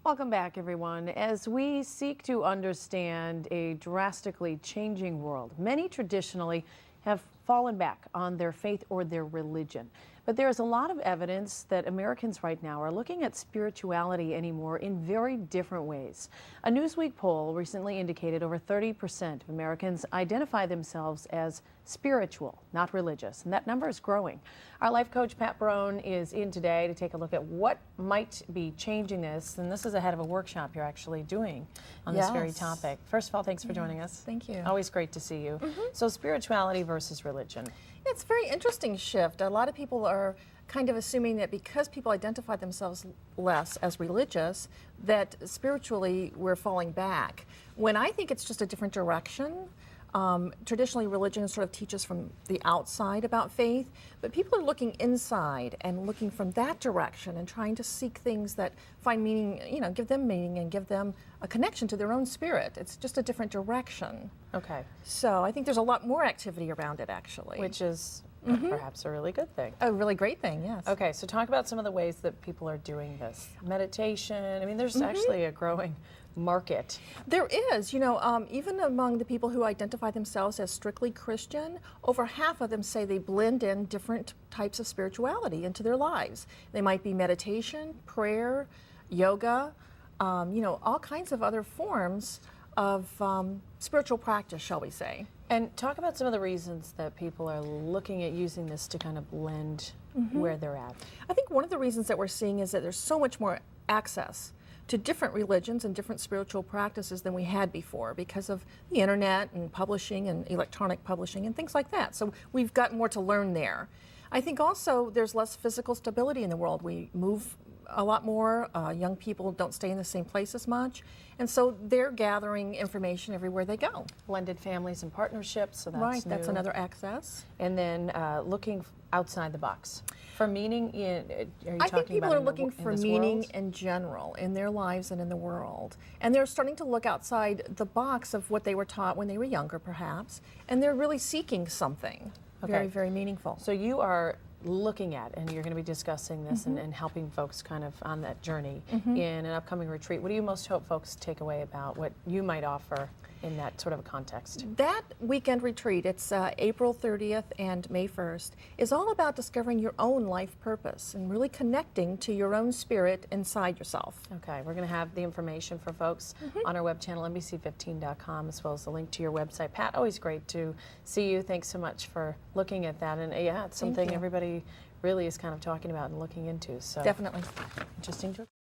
Welcome back, everyone. As we seek to understand a drastically changing world, many traditionally have fallen back on their faith or their religion. But there is a lot of evidence that Americans right now are looking at spirituality anymore in very different ways. A Newsweek poll recently indicated over 30% of Americans identify themselves as spiritual, not religious, and that number is growing. Our life coach, Pat Barone, is in today to take a look at what might be changing this, and this is ahead of a workshop you're actually doing on this very topic. First of all, thanks for joining us. Thank you. Always great to see you. So spirituality versus religion. It's a very interesting shift. A lot of people are kind of assuming that because people identify themselves less as religious, that spiritually we're falling back, when I think it's just a different direction. Traditionally, religion sort of teaches from the outside about faith, but people are looking inside and looking from that direction and trying to seek things that find meaning, give them meaning and give them a connection to their own spirit. It's just a different direction. Okay. So I think there's a lot more activity around it, actually. Which is perhaps a really good thing. A really great thing, yes. Okay, so talk about some of the ways that people are doing this. Meditation, I mean, there's actually a growing market. There is, even among the people who identify themselves as strictly Christian, over half of them say they blend in different types of spirituality into their lives. They might be meditation, prayer, yoga, all kinds of other forms of spiritual practice, shall we say. And talk about some of the reasons that people are looking at using this to kind of blend where they're at. I think one of the reasons that we're seeing is that there's so much more access to different religions and different spiritual practices than we had before because of the internet and publishing and electronic publishing and things like that. So we've got more to learn there. I think also there's less physical stability in the world. We move a lot more. Young people don't stay in the same place as much. And so they're gathering information everywhere they go. Blended families and partnerships, so that's right, new. that's another access. And then looking outside the box. For meaning, are you talking about I think people are looking for meaning world? in general, in their lives and in the world. And they're starting to look outside the box of what they were taught when they were younger, perhaps. And they're really seeking something very, very meaningful. So you are looking at, and you're going to be discussing this and helping folks kind of on that journey in an upcoming retreat. What do you most hope folks take away about what you might offer in that sort of a context? That weekend retreat, it's April 30th and May 1st, is all about discovering your own life purpose and really connecting to your own spirit inside yourself. Okay, we're going to have the information for folks on our web channel, NBC15.com, as well as the link to your website. Pat, always great to see you. Thanks so much for looking at that. And yeah, it's something everybody really is kind of talking about and looking into. So definitely. Interesting to